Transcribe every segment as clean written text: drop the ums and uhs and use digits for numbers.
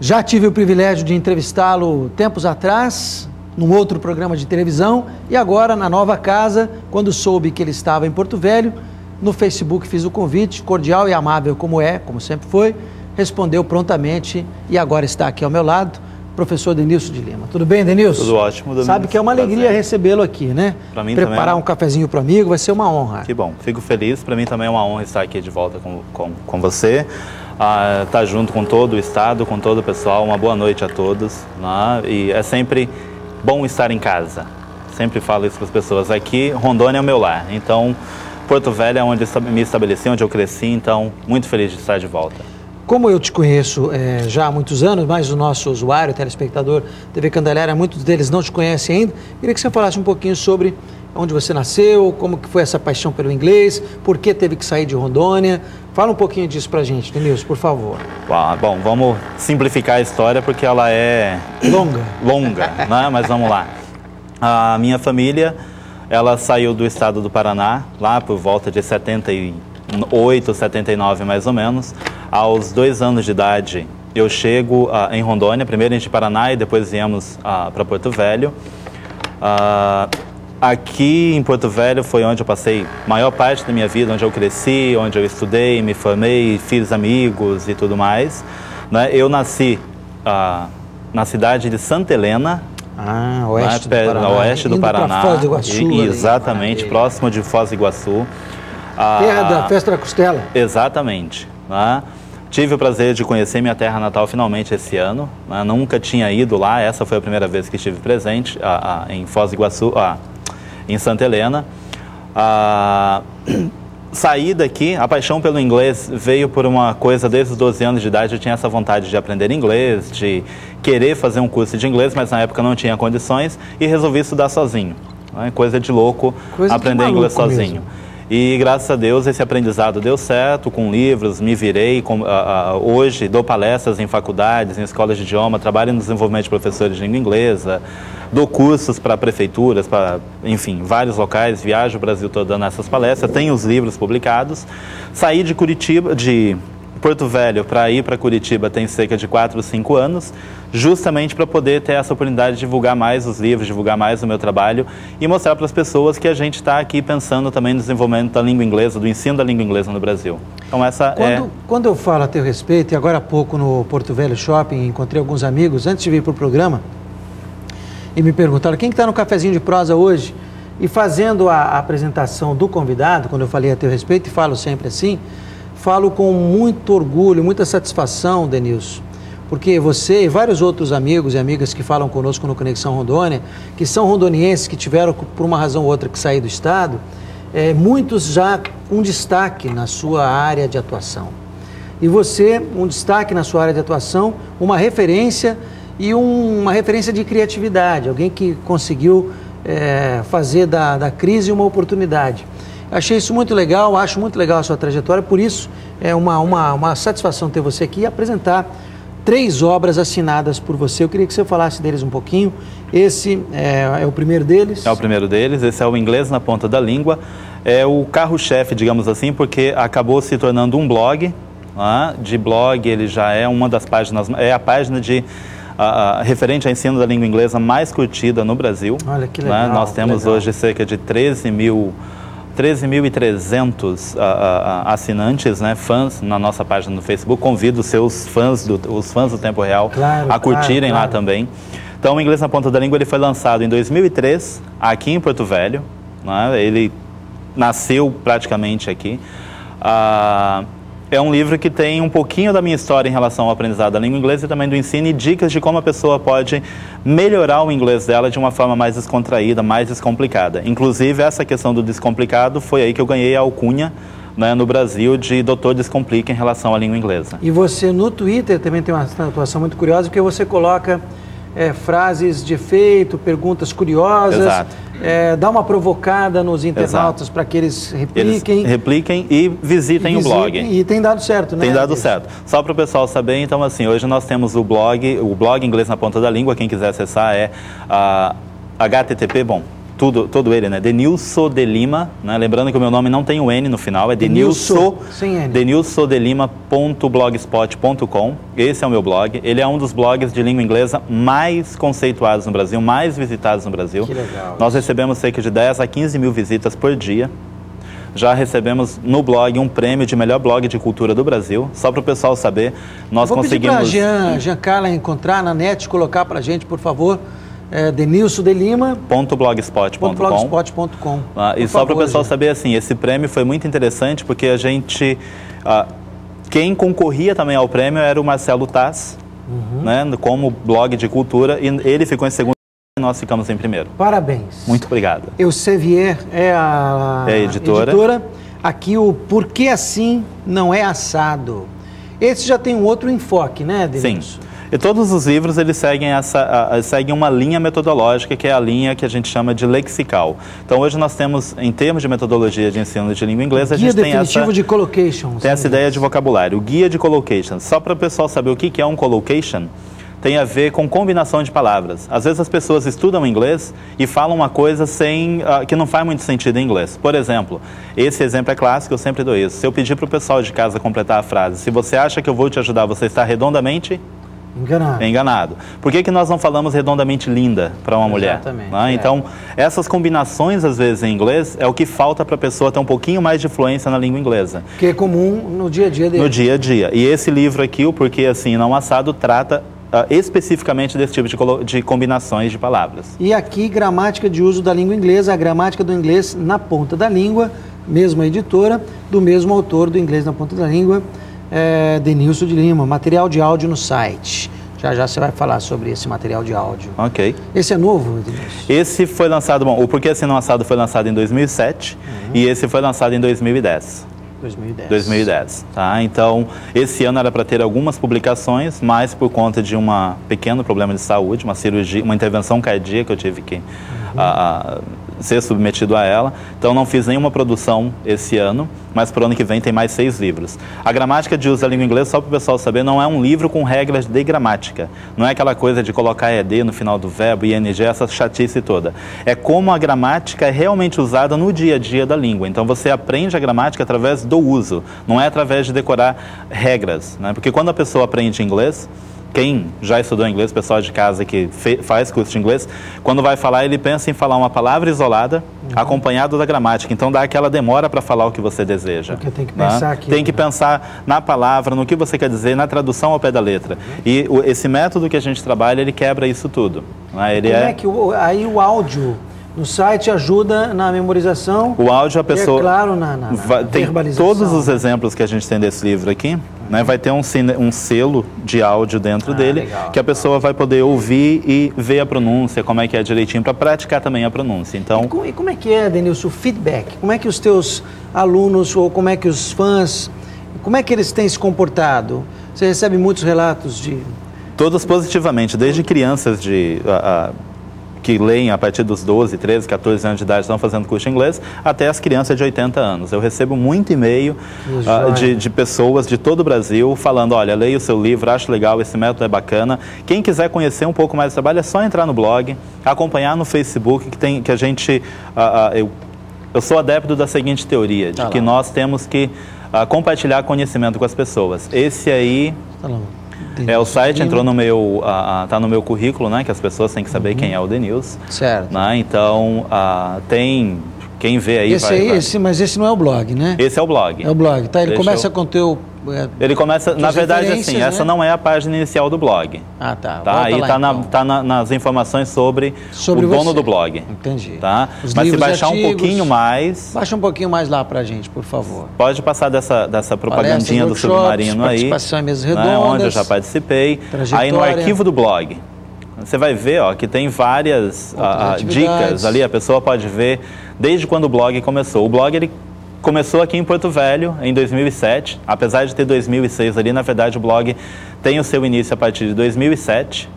Já tive o privilégio de entrevistá-lo tempos atrás, num outro programa de televisão, e agora na nova casa, quando soube que ele estava em Porto Velho, no Facebook fiz o convite, cordial e amável como sempre foi, respondeu prontamente e agora está aqui ao meu lado, professor Denilson de Lima. Tudo bem, Denilson? Tudo ótimo, Domingos. Sabe que é uma alegria recebê-lo aqui, né? Para mim Preparar também. Um cafezinho para o amigo vai ser uma honra. Que bom, fico feliz. Para mim também é uma honra estar aqui de volta com você. Estar junto com todo o Estado, com todo o pessoal. Uma boa noite a todos. Né? E é sempre bom estar em casa. Sempre falo isso para as pessoas. Aqui, Rondônia é o meu lar. Então, Porto Velho é onde me estabeleci, onde eu cresci. Então, muito feliz de estar de volta. Como eu te conheço já há muitos anos, mas o nosso usuário, telespectador TV Candelária, muitos deles não te conhecem ainda, queria que você falasse um pouquinho sobre onde você nasceu, como que foi essa paixão pelo inglês, por que teve que sair de Rondônia. Fala um pouquinho disso pra gente, Denilson, por favor. Bom, vamos simplificar a história porque ela é... Longa, né? Mas vamos lá. A minha família, ela saiu do estado do Paraná, lá por volta de 78, 79 mais ou menos. Aos 2 anos de idade, eu chego em Rondônia, primeiro em Paraná e depois viemos para Porto Velho. Aqui em Porto Velho foi onde eu passei a maior parte da minha vida, onde eu cresci, onde eu estudei, me formei, fiz amigos e tudo mais. Né? Eu nasci na cidade de Santa Helena, oeste do Paraná. Oeste do Paraná. Foz do Iguaçu. Exatamente, próximo de Foz do Iguaçu. Terra da Festa da Costela. Exatamente. Né? Tive o prazer de conhecer minha terra natal finalmente esse ano. Né? Nunca tinha ido lá, essa foi a primeira vez que estive presente em Foz do Iguaçu, em Santa Helena. Saí daqui, a paixão pelo inglês veio por uma coisa, desde os 12 anos de idade eu tinha essa vontade de aprender inglês, de querer fazer um curso de inglês, mas na época não tinha condições e resolvi estudar sozinho. Né? Coisa de louco, aprender inglês sozinho. Mesmo. E graças a Deus esse aprendizado deu certo, com livros, me virei, hoje dou palestras em faculdades, em escolas de idioma, trabalho no desenvolvimento de professores de língua inglesa, dou cursos para prefeituras, para, enfim, vários locais, viajo o Brasil todo dando essas palestras, tenho os livros publicados. Saí de Porto Velho para ir para Curitiba tem cerca de 4 ou 5 anos, justamente para poder ter essa oportunidade de divulgar mais os livros, divulgar mais o meu trabalho e mostrar para as pessoas que a gente está aqui pensando também no desenvolvimento da língua inglesa, do ensino da língua inglesa no Brasil. Então Quando eu falo a teu respeito, e agora há pouco no Porto Velho Shopping, encontrei alguns amigos, antes de vir para o programa, e me perguntaram, quem está no cafezinho de prosa hoje? E fazendo a apresentação do convidado, quando eu falei a teu respeito, e falo sempre assim, falo com muito orgulho, muita satisfação, Denilson, porque você e vários outros amigos e amigas que falam conosco no Conexão Rondônia, que são rondonienses, que tiveram, por uma razão ou outra, que sair do estado, muitos já com destaque na sua área de atuação. E você, um destaque na sua área de atuação, uma referência e uma referência de criatividade, alguém que conseguiu fazer da crise uma oportunidade. Achei isso muito legal, acho muito legal a sua trajetória, por isso é uma satisfação ter você aqui e apresentar 3 obras assinadas por você. Eu queria que você falasse deles um pouquinho. Esse é o primeiro deles? É o primeiro deles, esse é o Inglês na Ponta da Língua. É o carro-chefe, digamos assim, porque acabou se tornando um blog. Né? De blog, ele já é uma das páginas, é a página referente ao ensino da língua inglesa mais curtida no Brasil. Olha que legal. Né? Nós temos hoje cerca de 13.300 assinantes, né, fãs na nossa página no Facebook. Convido os fãs do Tempo Real a curtirem lá também. Então, o Inglês na Ponta da Língua ele foi lançado em 2003, aqui em Porto Velho. Né, ele nasceu praticamente aqui. É um livro que tem um pouquinho da minha história em relação ao aprendizado da língua inglesa e também do ensino e dicas de como a pessoa pode melhorar o inglês dela de uma forma mais descontraída, mais descomplicada. Inclusive, essa questão do descomplicado foi aí que eu ganhei a alcunha, né, no Brasil de Doutor Descomplica em relação à língua inglesa. E você no Twitter também tem uma atuação muito curiosa, porque você coloca frases de efeito, perguntas curiosas. Exato. Dá uma provocada nos internautas para que eles repliquem e visitem o blog. E tem dado certo, né? Tem dado certo. Só para o pessoal saber, então assim, hoje nós temos o blog Inglês na Ponta da Língua, quem quiser acessar é http, todo ele, né? Denilson de Lima, né? Lembrando que o meu nome não tem o N no final, é Denilson, denilsodelima.blogspot.com. Esse é o meu blog. Ele é um dos blogs de língua inglesa mais conceituados no Brasil, mais visitados no Brasil. Que legal. Nós recebemos cerca de 10 a 15 mil visitas por dia. Já recebemos no blog um prêmio de melhor blog de cultura do Brasil. Só para o pessoal saber, nós conseguimos... Vou pedir para Jean Carla encontrar na net, colocar para a gente, por favor, denilsodelima.blogspot.com. E só para o pessoal saber, assim, esse prêmio foi muito interessante porque a gente... quem concorria também ao prêmio era o Marcelo Taz, né, como blog de cultura, e ele ficou em segundo e nós ficamos em primeiro. Parabéns. Muito obrigado. Elsevier é a editora. Aqui o Porquê Assim Não É Assado. Esse já tem um outro enfoque, né, Denilson? Sim. E todos os livros, eles seguem uma linha metodológica, que é a linha que a gente chama de lexical. Então, hoje nós temos, em termos de metodologia de ensino de língua inglesa, a gente tem de collocations. Tem essa ideia de vocabulário, o guia de collocation. Só para o pessoal saber o que é um collocation, tem a ver com combinação de palavras. Às vezes as pessoas estudam inglês e falam uma coisa que não faz muito sentido em inglês. Por exemplo, esse exemplo é clássico, eu sempre dou isso. Se eu pedir para o pessoal de casa completar a frase, se você acha que eu vou te ajudar, você está redondamente... enganado. Por que nós não falamos redondamente linda para uma mulher? Né? Então, essas combinações, às vezes, em inglês, é o que falta para a pessoa ter um pouquinho mais de fluência na língua inglesa. Que é comum no dia a dia dele. No dia a dia. E esse livro aqui, o Porquê Assim Não Assado, trata especificamente desse tipo de combinações de palavras. E aqui, gramática de uso da língua inglesa, a gramática do inglês na ponta da língua, mesma editora, do mesmo autor do Inglês na Ponta da Língua, Denilson de Lima, material de áudio no site. Já você vai falar sobre esse material de áudio. Ok. Esse é novo, Denilson? Esse foi lançado, o Porquê Assim Não Assado foi lançado em 2007 e esse foi lançado em 2010. 2010, tá? Então, esse ano era para ter algumas publicações, mas por conta de um pequeno problema de saúde, uma cirurgia, uma intervenção cardíaca, eu tive que ser submetido a ela. Então, não fiz nenhuma produção esse ano, mas para o ano que vem tem mais 6 livros. A gramática de uso da língua inglesa, só para o pessoal saber, não é um livro com regras de gramática. Não é aquela coisa de colocar ED no final do verbo, ING, essa chatice toda. É como a gramática é realmente usada no dia a dia da língua. Então, você aprende a gramática através do uso, não é através de decorar regras, né? Porque quando a pessoa aprende inglês, quem já estudou inglês, pessoal de casa que faz curso de inglês, quando vai falar, ele pensa em falar uma palavra isolada, acompanhado da gramática. Então, dá aquela demora para falar o que você deseja. Porque tem que pensar aqui. Tem que pensar na palavra, no que você quer dizer, na tradução ao pé da letra. E esse método que a gente trabalha, ele quebra isso tudo. Né? Ele Como é que aí o áudio no site ajuda na memorização? O áudio, a pessoa... é claro, na tem verbalização. Todos os exemplos que a gente tem desse livro aqui, né, vai ter um selo de áudio dentro dele, legal, que a pessoa vai poder ouvir e ver a pronúncia, como é que é direitinho, para praticar também a pronúncia. Então... E como é que é, Denilson, o feedback? Como é que os teus alunos, ou como é que os fãs, como é que eles têm se comportado? Você recebe muitos relatos de... Todos positivamente, desde crianças que leem a partir dos 12, 13, 14 anos de idade, estão fazendo curso de inglês, até as crianças de 80 anos. Eu recebo muito e-mail de pessoas de todo o Brasil falando, olha, leio o seu livro, acho legal, esse método é bacana. Quem quiser conhecer um pouco mais do trabalho, é só entrar no blog, acompanhar no Facebook, que a gente... eu sou adepto da seguinte teoria, de que nós temos que compartilhar conhecimento com as pessoas. Esse aí... o site entrou no meu, tá no meu currículo, né? Que as pessoas têm que saber quem é o Denilson. Certo. Né? Então, tem... Quem vê aí mas esse não é o blog, né? Esse é o blog. É o blog, tá? Ele começa com o teu... Ele começa, na verdade, assim, né? Essa não é a página inicial do blog. Ah, tá. Aí tá nas informações sobre o dono do blog. Entendi. Tá? Mas se baixar um pouquinho mais... Baixa um pouquinho mais lá pra gente, por favor. Pode passar dessa propagandinha do Submarino aí. Participação em mesas redondas. Né, onde eu já participei. Aí no arquivo do blog, você vai ver que tem várias dicas ali. A pessoa pode ver desde quando o blog começou. O blog, ele começou aqui em Porto Velho, em 2007. Apesar de ter 2006 ali, na verdade, o blog tem o seu início a partir de 2007.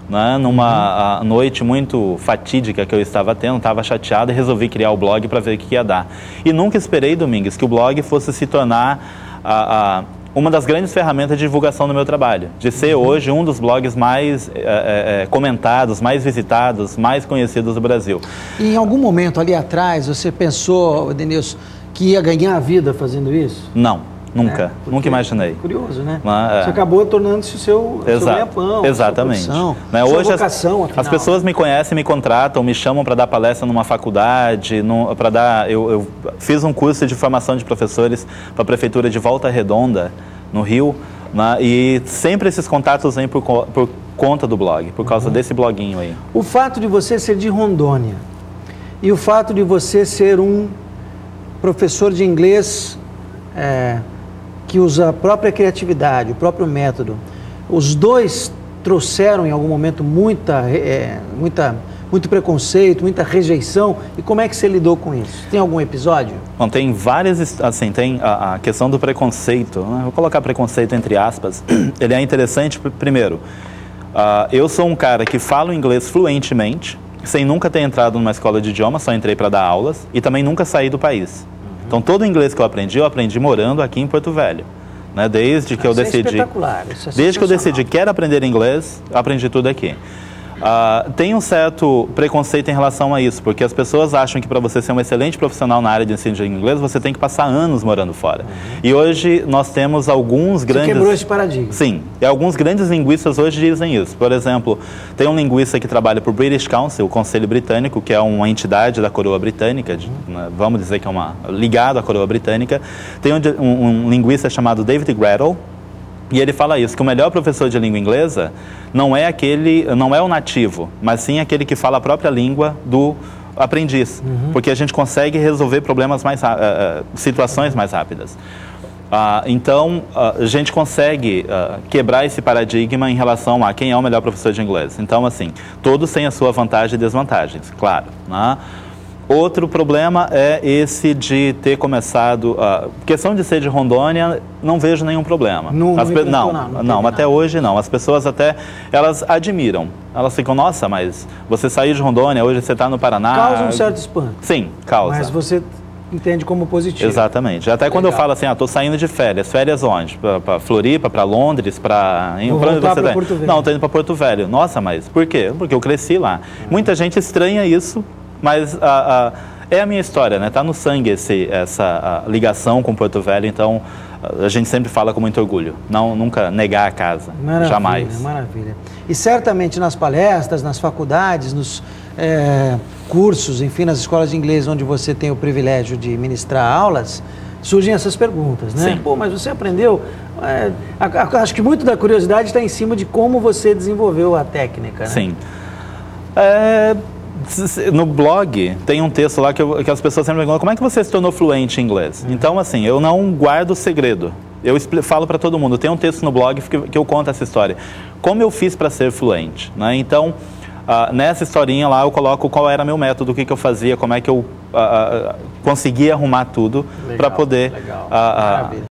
Né, numa noite muito fatídica que eu estava tendo, estava chateado e resolvi criar o blog para ver o que ia dar. E nunca esperei, Domingues, que o blog fosse se tornar uma das grandes ferramentas de divulgação do meu trabalho, de ser hoje um dos blogs mais comentados, mais visitados, mais conhecidos do Brasil. E em algum momento ali atrás você pensou, Edenilson, que ia ganhar a vida fazendo isso? Não, nunca. Nunca imaginei. Curioso, né? Você acabou tornando-se o seu ganha-pão. Exatamente. Sua né? Hoje vocação, as pessoas me conhecem, me contratam, me chamam para dar palestra numa faculdade, eu fiz um curso de formação de professores para a Prefeitura de Volta Redonda, no Rio, né? E sempre esses contatos vêm por conta do blog, por causa desse bloguinho aí. O fato de você ser de Rondônia e o fato de você ser um professor de inglês que usa a própria criatividade, o próprio método, os dois trouxeram em algum momento muito preconceito, muita rejeição. E como é que você lidou com isso? Tem algum episódio? Bom, tem várias, assim, tem a questão do preconceito, né? Vou colocar preconceito entre aspas. Ele é interessante, primeiro, eu sou um cara que falo inglês fluentemente, sem nunca ter entrado numa escola de idioma, só entrei para dar aulas, e também nunca saí do país. Então, todo o inglês que eu aprendi morando aqui em Porto Velho. Né? Desde que eu decidi... É espetacular. Isso é desde que eu decidi quero aprender inglês, aprendi tudo aqui. Tem um certo preconceito em relação a isso, porque as pessoas acham que para você ser um excelente profissional na área de ensino de inglês, você tem que passar anos morando fora. E hoje nós temos alguns grandes... Você quebrou esse paradigma. Sim, e alguns grandes linguistas hoje dizem isso. Por exemplo, tem um linguista que trabalha para o British Council, o Conselho Britânico, que é uma entidade da coroa britânica, vamos dizer que é ligado à coroa britânica. Tem um linguista chamado David Gretel, e ele fala isso, que o melhor professor de língua inglesa não é o nativo, mas sim aquele que fala a própria língua do aprendiz, porque a gente consegue resolver problemas situações mais rápidas. Então, a gente consegue quebrar esse paradigma em relação a quem é o melhor professor de inglês. Então, assim, todos têm a sua vantagem e desvantagens, claro, né? Outro problema é esse de ter começado... questão de ser de Rondônia, não vejo nenhum problema. Não, até hoje não. As pessoas elas admiram. Elas ficam, nossa, mas você saiu de Rondônia, hoje você está no Paraná... Causa um certo espanto. Sim, causa. Mas você entende como positivo. Exatamente. Até quando eu falo assim, estou saindo de férias. Férias onde? Para Floripa, para Londres, para... Vou voltar para Porto Velho. Não, estou indo para Porto Velho. Nossa, mas por quê? Porque eu cresci lá. Muita gente estranha isso, mas é a minha história, né? Está no sangue essa ligação com Porto Velho, então a gente sempre fala com muito orgulho. Nunca negar a casa, maravilha, jamais. Maravilha. E certamente nas palestras, nas faculdades, nos cursos, enfim, nas escolas de inglês onde você tem o privilégio de ministrar aulas, surgem essas perguntas, né? Sim. Pô, mas você aprendeu... acho que muito da curiosidade está em cima de como você desenvolveu a técnica, né? Sim. No blog tem um texto lá que as pessoas sempre me perguntam, como é que você se tornou fluente em inglês? Então, assim, eu não guardo segredo. Eu falo para todo mundo, tem um texto no blog que eu conto essa história. Como eu fiz para ser fluente, né? Então, nessa historinha lá eu coloco qual era meu método, o que eu fazia, como é que eu conseguia arrumar tudo para poder... Maravilha.